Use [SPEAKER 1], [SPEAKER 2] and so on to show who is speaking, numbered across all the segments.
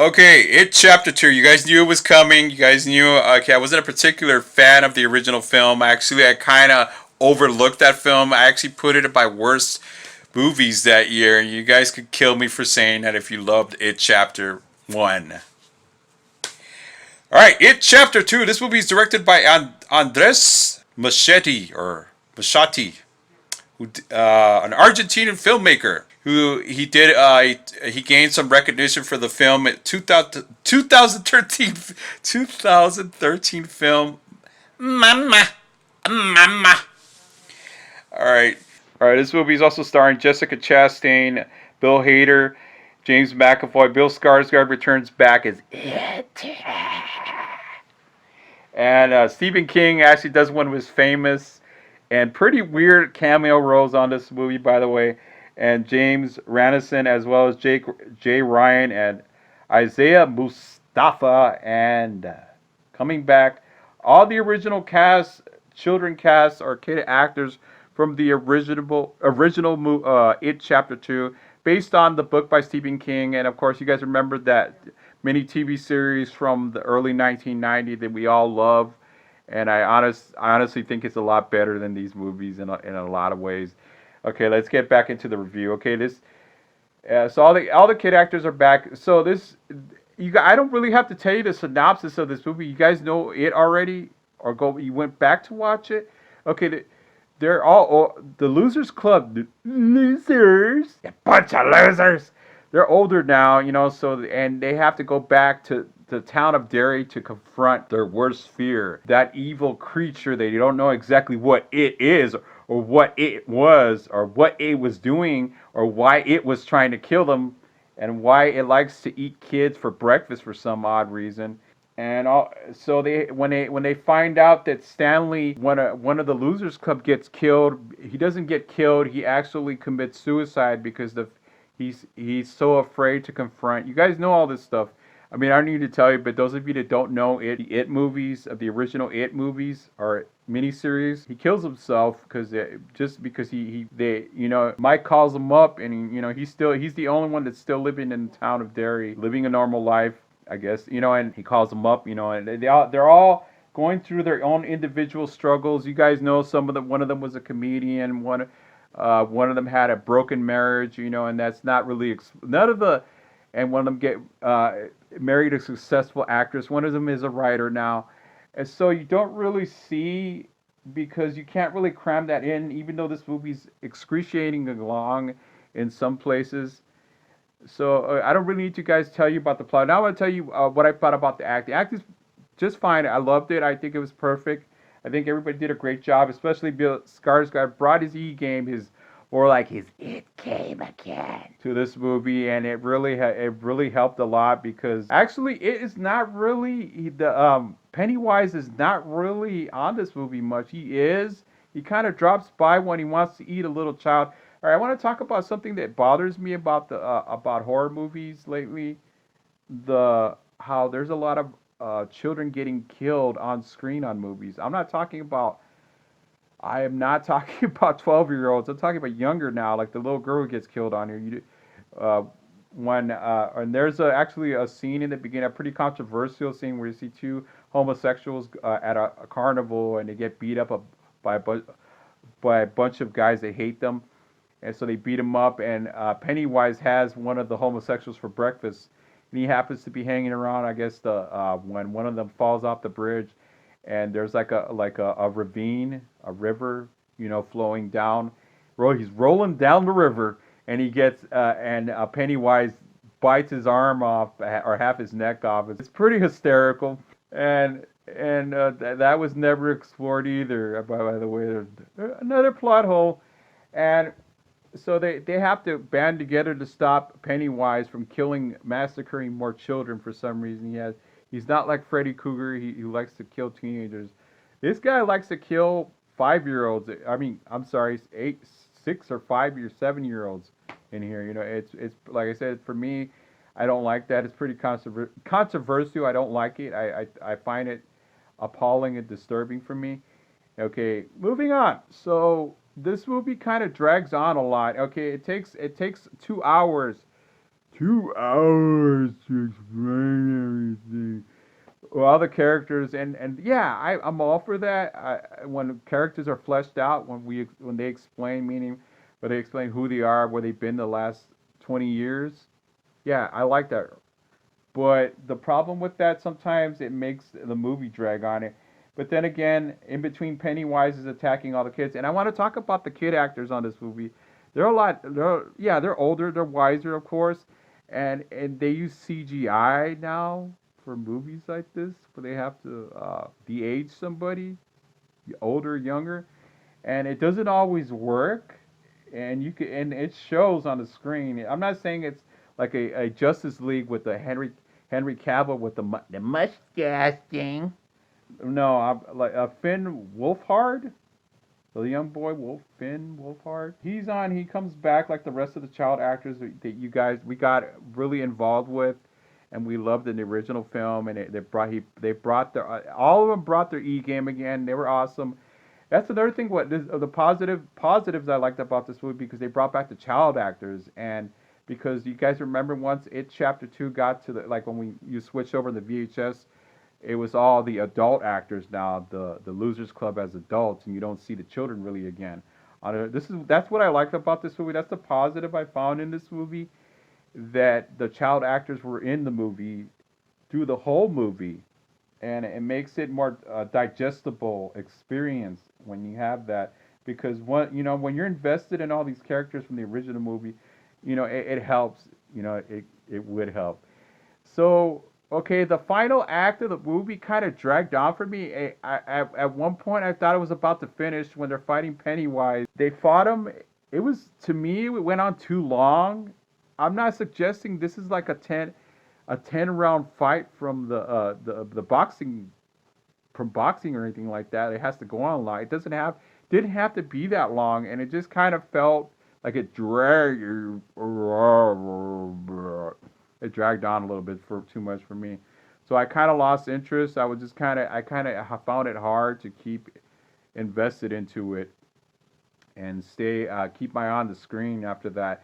[SPEAKER 1] Okay, It Chapter 2. You guys knew it was coming. You guys knew, okay, I wasn't a particular fan of the original film. Actually, I kind of overlooked that film. I actually put it in my worst movies that year. You guys could kill me for saying that if you loved It Chapter 1. Alright, It Chapter 2. This movie is directed by Andres Machete, or Machete, an Argentinian filmmaker who he gained some recognition for the film at 2013 film Mama Mama. All right. This movie is also starring Jessica Chastain, Bill Hader, James McAvoy. Bill Skarsgård returns back as it. And Stephen King actually does one of his famous and pretty weird cameo roles on this movie, by the way. And James Ranison, as well as Jay Ryan and Isaiah Mustafa, and coming back, all the original cast, children cast, or kid actors from the original It Chapter 2, based on the book by Stephen King. And of course, you guys remember that mini TV series from the early 1990s that we all love. And I honestly think it's a lot better than these movies in a lot of ways. Okay, let's get back into the review. Okay, so all the kid actors are back. So I don't really have to tell you the synopsis of this movie. You guys know it already, or you went back to watch it. Okay, they're all the Losers Club. The losers, a bunch of losers. They're older now, and they have to go back to the town of Derry to confront their worst fear, that evil creature. They don't know exactly what it is, or what it was, or what it was doing, or why it was trying to kill them, and why it likes to eat kids for breakfast for some odd reason. And so when they find out that Stanley, one of the Losers Club, gets killed, he doesn't get killed. He actually commits suicide because he's so afraid to confront. You guys know all this stuff. I mean, I don't need to tell you, but those of you that don't know it, the It movies, of the original It movies, or miniseries, he kills himself just because Mike calls him up, and he's the only one that's still living in the town of Derry, living a normal life, I guess, and he calls them up, and they're all going through their own individual struggles. You guys know one of them was a comedian, one of them had a broken marriage, and that's not really none of the, and one of them get married a successful actress. One of them is a writer now, and so you don't really see, because you can't really cram that in, even though this movie's excruciating long in some places. So I don't really need to guys tell you about the plot. Now I want to tell you what I thought about the act. The act is just fine. I loved it. I think it was perfect. I think everybody did a great job, especially Bill Skarsgård brought his E game, his or like his it game again to this movie, and it really helped a lot, because actually it is not really the Pennywise is not really on this movie much. He kind of drops by when he wants to eat a little child. All right, I want to talk about something that bothers me about the about horror movies lately. How there's a lot of children getting killed on screen on movies. I am not talking about 12-year-olds. I'm talking about younger now, like the little girl who gets killed on here. Uh, and there's actually a scene in the beginning, a pretty controversial scene, where you see two homosexuals at a carnival, and they get beat up by a bunch of guys that hate them, and so they beat him up. And Pennywise has one of the homosexuals for breakfast, and he happens to be hanging around. I guess when one of them falls off the bridge, and there's like a ravine, a river, flowing down. He's rolling down the river, and he gets and Pennywise bites his arm off, or half his neck off. It's pretty hysterical, and that was never explored either. By the way, there's another plot hole, and so they have to band together to stop Pennywise from massacring more children for some reason. He's not like Freddy Krueger. He likes to kill teenagers. This guy likes to kill 5-year-olds. I mean, I'm sorry, 6 or 5 or 7-year-olds in here. It's like I said, for me, I don't like that. It's pretty controversial. I don't like it. I find it appalling and disturbing for me. Okay, moving on. So this movie kind of drags on a lot. Okay, it takes 2 hours 2 hours to explain everything. Well, all the characters and yeah, I'm all for that. When characters are fleshed out, when they explain meaning, when they explain who they are, where they've been the last 20 years. Yeah, I like that. But the problem with that sometimes it makes the movie drag on it. But then again, in between Pennywise is attacking all the kids, and I want to talk about the kid actors on this movie. They're a lot. They're older. They're wiser, of course, and they use CGI now for movies like this, where they have to de-age somebody, older, younger, and it doesn't always work. And it shows on the screen. I'm not saying it's like a Justice League with the Henry Cavill with the mustache thing. No, I'm like Finn Wolfhard, the young boy Finn Wolfhard. He's on. He comes back like the rest of the child actors that you guys we got really involved with, and we loved in the original film. And they brought their all of them brought their E game again. They were awesome. That's another thing. What the positives I liked about this movie because they brought back the child actors and because you guys remember once it chapter 2 got to the like when you switched over to the VHS, it was all the adult actors now, the Losers Club as adults, and you don't see the children really again. That's what I liked about this movie. That's the positive I found in this movie that the child actors were in the movie through the whole movie, and it makes it more digestible experience when you have that because when you're invested in all these characters from the original movie, it helps. It would help. So, okay, the final act of the movie kind of dragged on for me. At one point, I thought it was about to finish when they're fighting Pennywise. They fought him. It was, to me, it went on too long. I'm not suggesting this is like a ten round fight from the boxing from boxing or anything like that. It has to go on long. It didn't have to be that long, and it just kind of felt like it dragged. It dragged on a little bit for too much for me. So I kind of lost interest. I kind of found it hard to keep invested into it and keep my eye on the screen after that.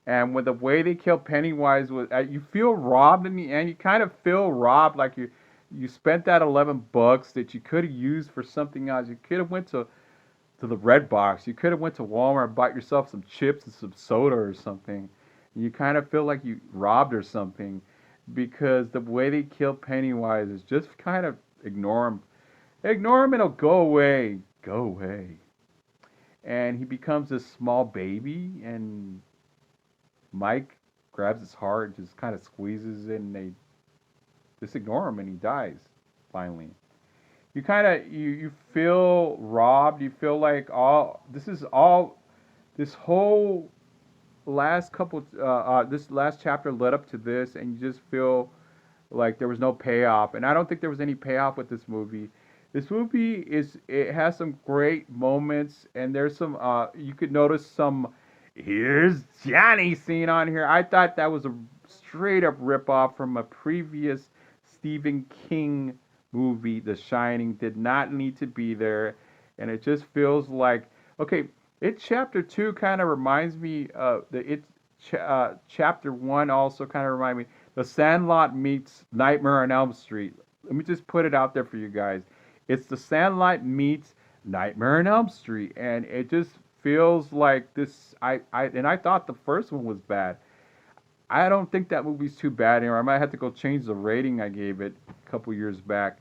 [SPEAKER 1] And with the way they kill Pennywise, you feel robbed in the end. You kind of feel robbed, like you spent that $11 that you could have used for something else. You could have went to the Red Box. You could have went to Walmart and bought yourself some chips and some soda or something. You kind of feel like you robbed or something because the way they kill Pennywise is just kind of ignore him and it'll go away. And he becomes this small baby, and Mike grabs his heart, just kind of squeezes it, and they just ignore him, and he dies finally. You feel robbed. You feel like this whole this last chapter led up to this, and you just feel like there was no payoff. And I don't think there was any payoff with this movie. This movie it has some great moments, and there's some you could notice some here's Johnny scene on here. I thought that was a straight up rip off from a previous Stephen King movie, The Shining. Did not need to be there, and it just feels like okay. It chapter 2 kind of reminds me chapter 1 also kind of remind me The Sandlot meets Nightmare on Elm Street. Let me just put it out there for you guys. It's The Sandlot meets Nightmare on Elm Street, and it just feels like this. I thought the first one was bad. I don't think that movie's too bad anymore. I might have to go change the rating I gave it a couple years back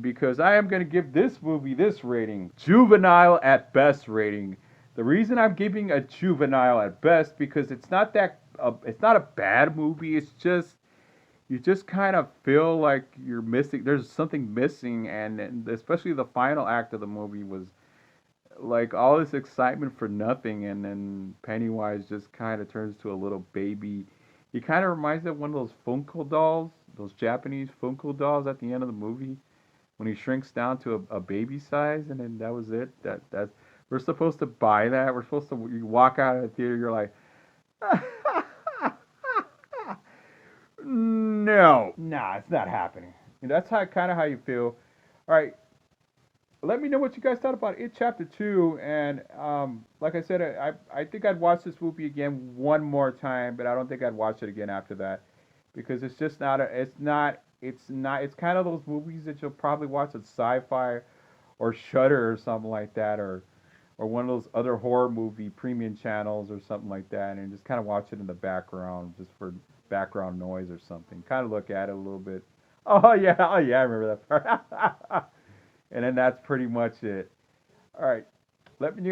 [SPEAKER 1] because I am going to give this movie this rating, juvenile at best rating. The reason I'm giving a juvenile at best because it's not a bad movie. It's just you just kind of feel like you're missing. There's something missing, and especially the final act of the movie was like all this excitement for nothing, and then Pennywise just kind of turns to a little baby. He kind of reminds me of one of those Funko dolls, those Japanese Funko dolls at the end of the movie when he shrinks down to a baby size, and then that was it. That we're supposed to buy that. We're supposed to. You walk out of the theater, you're like, no, nah, it's not happening. And that's how kind of how you feel. All right, let me know what you guys thought about It Chapter Two. And like I said, I think I'd watch this movie again one more time, but I don't think I'd watch it again after that because it's just not a, it's kind of those movies that you'll probably watch at Sci-Fi or Shudder or something like that, or one of those other horror movie premium channels or something like that, and just kind of watch it in the background just for background noise or something. Kind of look at it a little bit. Oh yeah, I remember that part. And then that's pretty much it. All right, let me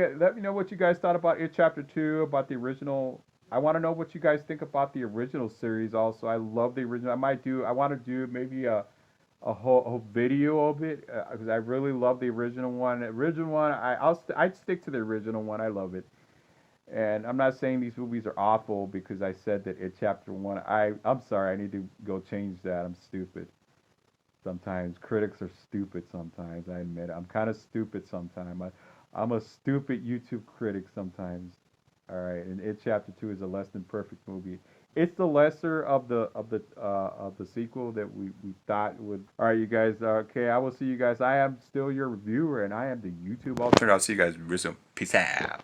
[SPEAKER 1] know what you guys thought about It Chapter Two, about the original. I want to know what you guys think about the original series. Also, I love the original. I want to do maybe a whole video of it because I really love the original one. The original one, I'd stick to the original one. I love it. And I'm not saying these movies are awful because I said that It Chapter One. I'm sorry. I need to go change that. I'm stupid. Sometimes critics are stupid. Sometimes I admit it. I'm kind of stupid sometimes. I'm a stupid YouTube critic sometimes. All right, and It Chapter Two is a less than perfect movie. It's the lesser of the sequel that we thought would. All right, you guys. Okay, I will see you guys. I am still your reviewer, and I am the YouTube alternate. I'll see you guys real soon. Peace out.